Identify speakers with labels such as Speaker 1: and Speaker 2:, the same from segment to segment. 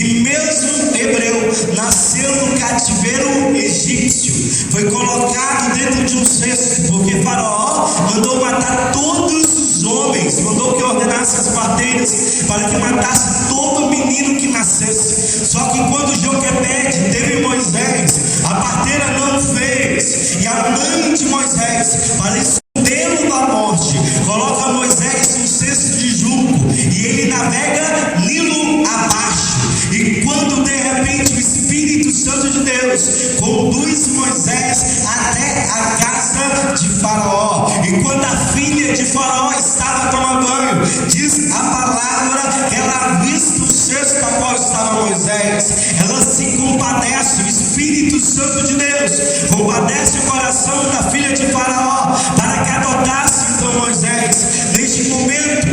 Speaker 1: que mesmo hebreu nasceu no cativeiro egípcio, foi colocado dentro de um cesto, porque Faraó mandou matar todos os homens, mandou que ordenasse as parteiras para que matasse todo menino que nascesse. Só que quando Joquebede teve Moisés, a parteira não fez, e a mãe de Moisés, para escondê-lo da morte, coloca Moisés num cesto de junco, e ele navega Nilo abaixo, e quando de repente o Espírito Santo de Deus conduz Moisés até a casa de Faraó, e quando a filha de Faraó estava tomando banho, diz a palavra que ela avista o cesto a qual estava Moisés, ela se compadece, o Espírito Santo de Deus compadece o coração da filha de Faraó, para que adotasse então Moisés. Neste momento,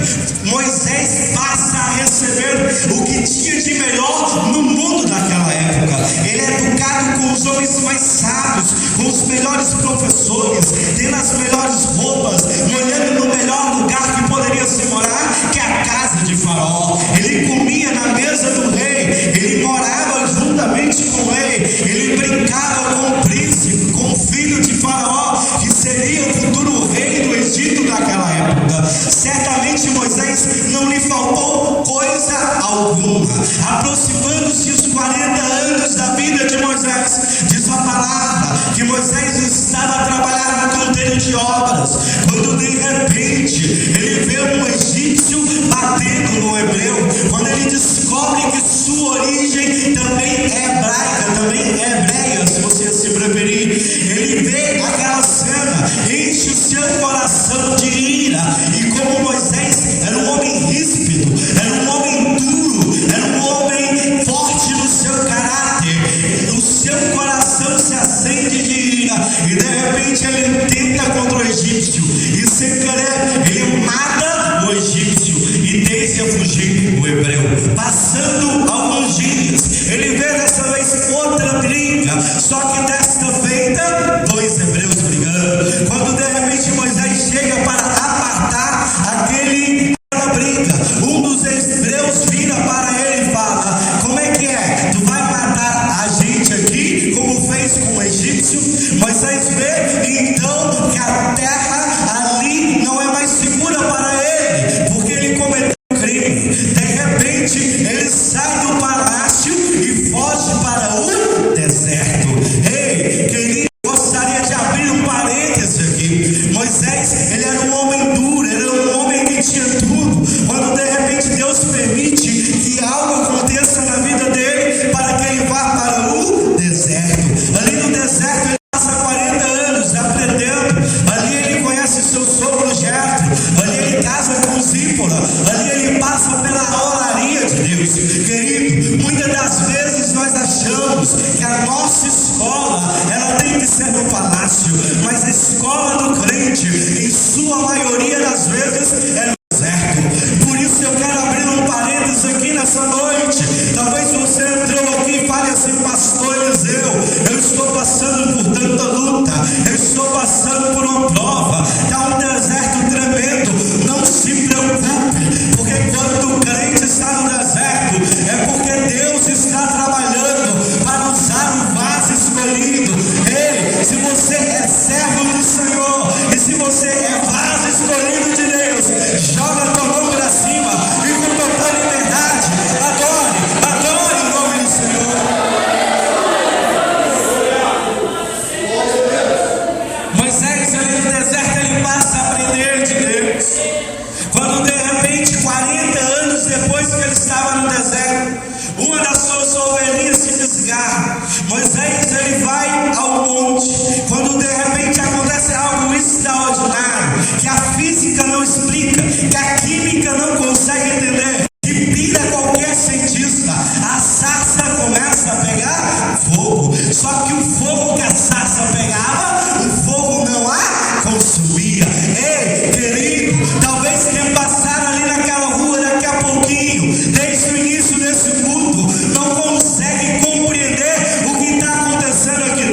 Speaker 1: Moisés passa a receber o que tinha de melhor no mundo daquela época. Ele é educado com os homens mais sábios, com os melhores professores, tendo as melhores roupas, morando no melhor lugar que poderia se morar, que é a casa de Faraó. Ele comia na mesa do rei, ele morava juntamente com o rei, ele brincava com o príncipe, com o filho de Faraó, que seria o futuro rei do Egito daquela época. Certamente Moisés não lhe faltou coisa alguma. Aproximando-se os 40 anos da vida de Moisés, diz a palavra que Moisés estava a trabalhar no canteiro de obras, quando de repente ele vê um egípcio batendo no hebreu. Quando ele descobre que sua origem também é hebraica, também é hebreia, se você se preferir, ele vê aquela cena, enche o seu coração de ira. E como Moisés era um homem ríspido, era um homem duro, era um homem forte no seu caráter, o seu coração se acende de ira, e de repente ele tenta contra o egípcio, e sem querer ele mata o egípcio e deixa fugir o hebreu. Passando alguns dias, ele vê dessa vez outra briga, só que desta feita, dois hebreus brigando. Quando de repente Moisés chega para apartar aquela briga, um dos hebreus vira para ele e fala: como é que é? Tu vai matar a gente aqui, como fez com o egípcio? Moisés vê então que a terra ali não é mais segura para ele, porque ele cometeu um crime. De repente ele sai do palácio e foge para o deserto. Ei, querido, gostaria de abrir um parêntese aqui. Moisés, ele era um homem duro, era um homem que tinha tudo. Quando de repente Deus permite que algo aconteça na vida dele, para que ele vá para o deserto. Ali no deserto ele passa 40 anos aprendendo. Ali ele conhece seu sogro Jetro, ali ele casa com Zípora, ali ele passa pela oraria de Deus. Querido, muitas das vezes nós achamos que a nossa escola, ela tem que ser no palácio, mas a escola do crente, em sua maioria das vezes, é no deserto. Por isso eu quero abrir um parênteses aqui nessa noite. Talvez você entrou aqui e fale assim: pastor Eliseu, eu estou passando por tanta luta, eu estou passando por uma prova, está um deserto tremendo. Não se preocupe, porque quando o crente está no deserto, é porque Deus está trabalhando para usar o vaso escolhido. Ei, se você é servo do Senhor, e se você é vaso escolhido de Deus, joga a tua mão para cima e com total liberdade adore, adore o nome do Senhor. Moisés ali no deserto, ele passa a aprender de Deus. Quando de repente, 40 anos depois que ele estava no deserto, uma das suas ovelhinhas se desgarra. Moisés, ele vai ao monte. Quando de repente acontece algo extraordinário, que a física não explica, que a química não consegue entender, que pira qualquer cientista, a sarça começa a pegar fogo. Só que o fogo que a sarça pegava, o fogo não a consumia. Ei, querido, talvez quem passar ali naquela rua daqui a pouquinho, desde o início desse culto, não consegue compreender o que está acontecendo aqui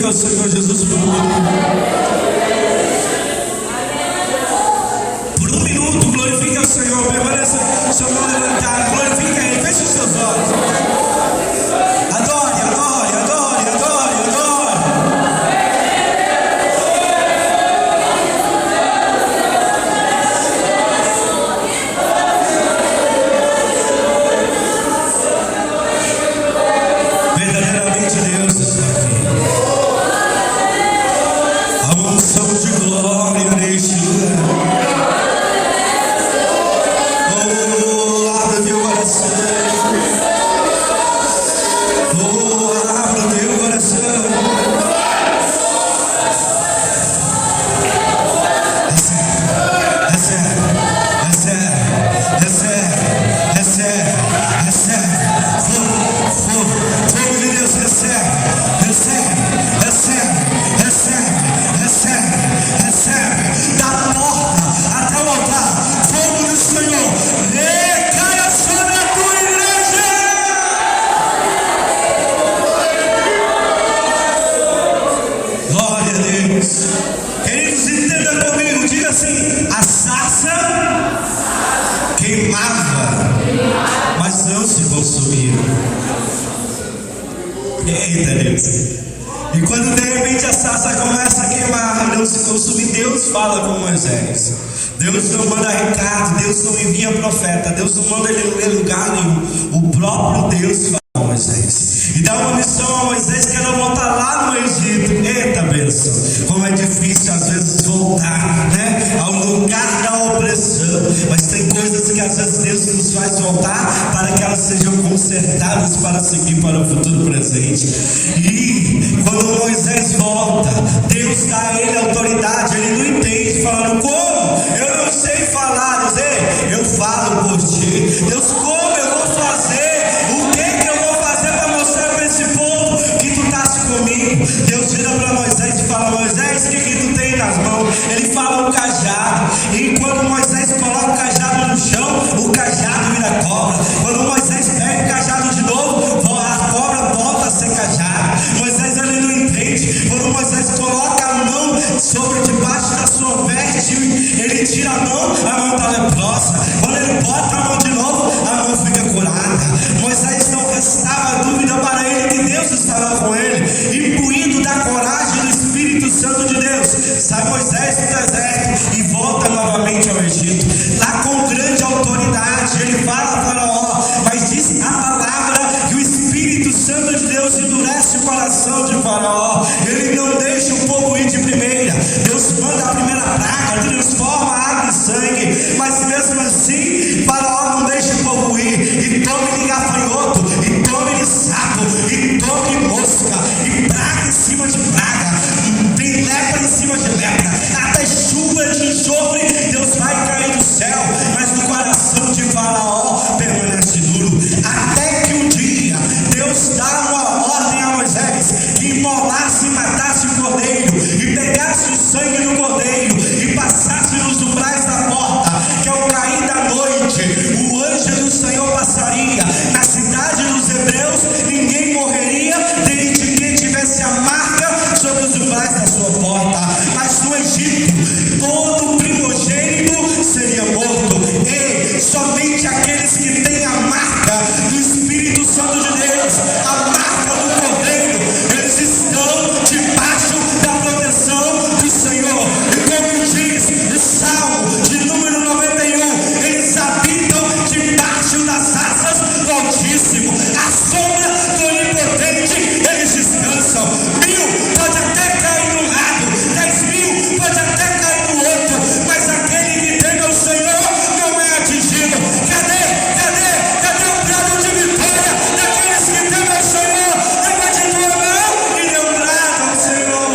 Speaker 1: Glorifica o Senhor Jesus por um minuto. Por um minuto, glorifica o Senhor. Permaneça sua mão levantada. Glorifica Ele. Feche os seus olhos. Adore, adore, adore, adore, adore. Verdadeiramente Deus está aqui. A unção de glória neste lugar. Oh, abra teu coração. Oh, abra teu coração. Recebe, recebe, recebe, recebe, recebe. Fogo de Deus, recebe, recebe, recebe, recebe, recebe, recebe. Da porta até o altar, fogo do Senhor, recaia sobre a tua igreja. Glória a Deus. Queridos, entenda comigo, diga assim: a sarça queimava, mas não se consumia. Eita Deus. E quando de repente a sarça começa a queimar e não se consumir, Deus fala com Moisés. Deus não manda recado, Deus não envia profeta, Deus não manda ele em lugar nenhum. O próprio Deus fala com Moisés e dá uma missão a Moisés, que era voltar lá no Egito. Eita bênção, como é difícil às vezes voltar, né, ao lugar da opressão. Mas tem coisas que às vezes Deus nos faz voltar para que elas sejam consertadas para seguir para o futuro presente. E quando Moisés volta, Deus dá a ele autoridade. Ele não entende, falando: como? Eu não sei falar. Dizer: eu falo por ti. Deus, como eu vou fazer? O que eu vou fazer para mostrar para esse povo que tu estás comigo? Deus vira para Moisés e fala: Moisés, o que tu tem nas mãos? Ele fala: o cajado. E quando Moisés coloca o cajado no chão, o cajado vira cobra. Quando Moisés pega o cajado de novo, a cobra volta a ser cajado. Moisés, ele não entende. Quando Moisés coloca a mão sobre debaixo da sua veste, ele tira a mão está leprosa. Quando ele bota a mão de novo, a mão fica curada. Moisés não restava dúvida para ele que Deus estava com ele, imbuído da coragem do Espírito Santo de Deus. Sai Moisés do deserto e volta novamente ao Egito, lá com grande autoridade. Ele fala a Faraó, mas diz a palavra que o Espírito Santo de Deus endurece o coração de Faraó. Ele não deixa o povo ir de primeira. Deus manda a primeira praga, transforma a água em sangue, mas mesmo assim Faraó não deixa o povo ir. E tome de gafanhoto, e tome de sapo, e tome de mosca, e praga em cima de praga, tem lepra em cima de lepra, até chuva de enxofre Deus vai cair do céu, mas o coração de Faraó permanece duro. Até que um dia Deus dá uma ordem a Moisés que imolasse e matasse o cordeiro, e pegasse o sangue do cordeiro e passasse nos umbrais da porta, que ao cair da noite o anjo do Senhor passaria na cidade dos hebreus. Ninguém morreria desde quem tivesse a marca sobre os umbrais da sua porta, mas no Egito todo primogênito seria morto, e somente aqueles que têm a marca do Espírito Santo de Deus, a marca do cordeiro, eles estão debaixo da proteção do Senhor. E como diz o Salmo de número 91, eles habitam debaixo das asas do Altíssimo, a sombra do Onipotente eles descansam. 1000 pode até cair de um lado, 10.000 pode até cair do outro, mas aquele que teme ao Senhor não é atingido. Cadê o brado de vitória daqueles que temem ao Senhor? Levante a tua mão e dê um brado ao Senhor.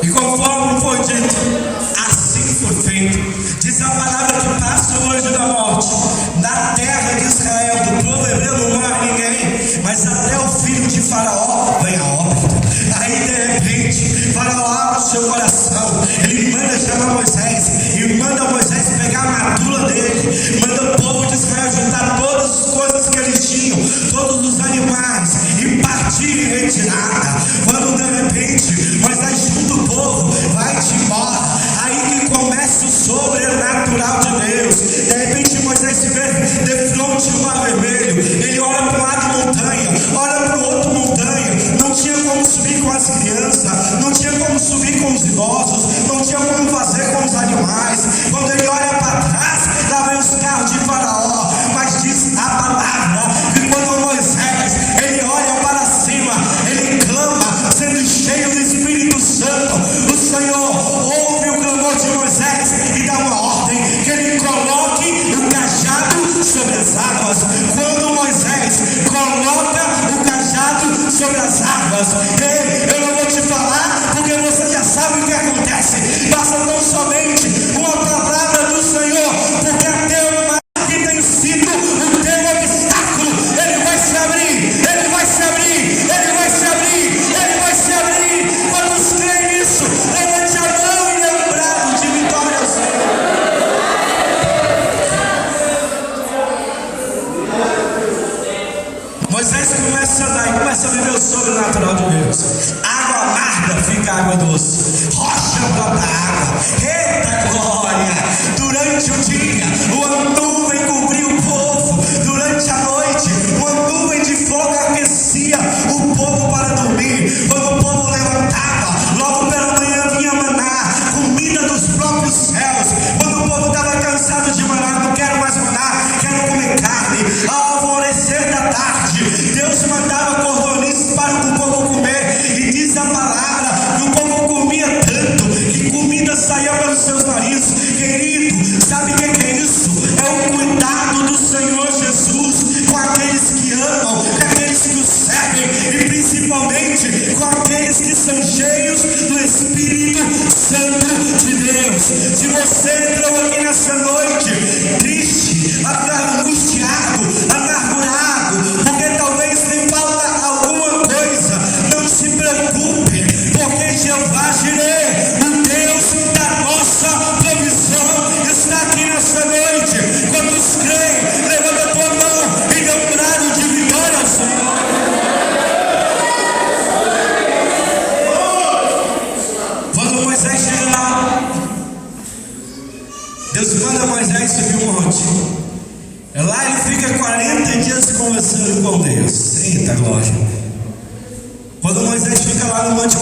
Speaker 1: E conforme foi dito, assim foi feito. Diz a palavra que passa o anjo da morte na terra de Israel, do povo hebreu não morre ninguém, mas até o filho de Faraó vem a óbito. Aí de repente Faraó abre o seu coração, ele manda chamar Moisés e manda Moisés pegar a madula dele, manda o povo de Israel juntar todas as coisas que eles tinham, todos os animais, sobrenatural de Deus. De repente Moisés se vê de frente ao mar vermelho. Ele olha para um lado montanha, olha para o outro montanha. Não tinha como subir com as crianças, não tinha como subir com os idosos, não tinha como fazer com os animais. Quando ele olha para trás, lá vem os carros de Faraó. Mas diz a palavra que quando Moisés ele olha para cima, ele clama, sendo cheio do Espírito Santo. O Senhor ouve o clamor de Moisés e dá uma ordem que ele coloque o cajado sobre as águas. Quando Moisés coloca o cajado sobre as águas, ei, eu não vou te falar porque você já sabe o que acontece. Basta tão somente uma palavra do Senhor, porque até o mar que tem sido o teu obstáculo, ele vai se abrir, ele vai se abrir, ele vai se abrir, ele vai se abrir. Quantos creem nisso? Levante a mão e lembrado de vitória ao Senhor. Moisés começa a andar e começa a viver o sobrenatural de Deus. Água amarga fica água doce, rocha brota água. Eita glória! Durante o dia, uma nuvem cobriu o povo. Durante a noite, uma nuvem de fogo aquecia o povo para dormir. Quando o povo levantava, logo pela manhã vinha maná, comida dos próprios céus. Quando o povo estava cansado de maná, não quero mais maná, quero comer carne. Ao alvorecer da tarde, Deus mandava cordonices para o povo comer. E diz a palavra que o povo comia tanto que comida saía pelos seus narizes. Querido, sabe o que é isso? É o cuidado do Senhor Jesus com aqueles que amam, com aqueles que o servem, e principalmente com aqueles que são cheios do Espírito Santo de Deus. Se você entrou aqui nessa noite triste, angustiado, amargurado, porque talvez tem falta alguma coisa, não se preocupe, porque Jeová Jireh, o Deus da nossa provisão, está aqui nessa noite. Quantos creem? Levanta a tua mão e dê um brado de vitória ao Senhor. Quando Moisés chega lá, Deus manda Moisés subir um monte. Lá ele fica 40 dias conversando com Deus. Eita glória! Quando Moisés fica lá no monte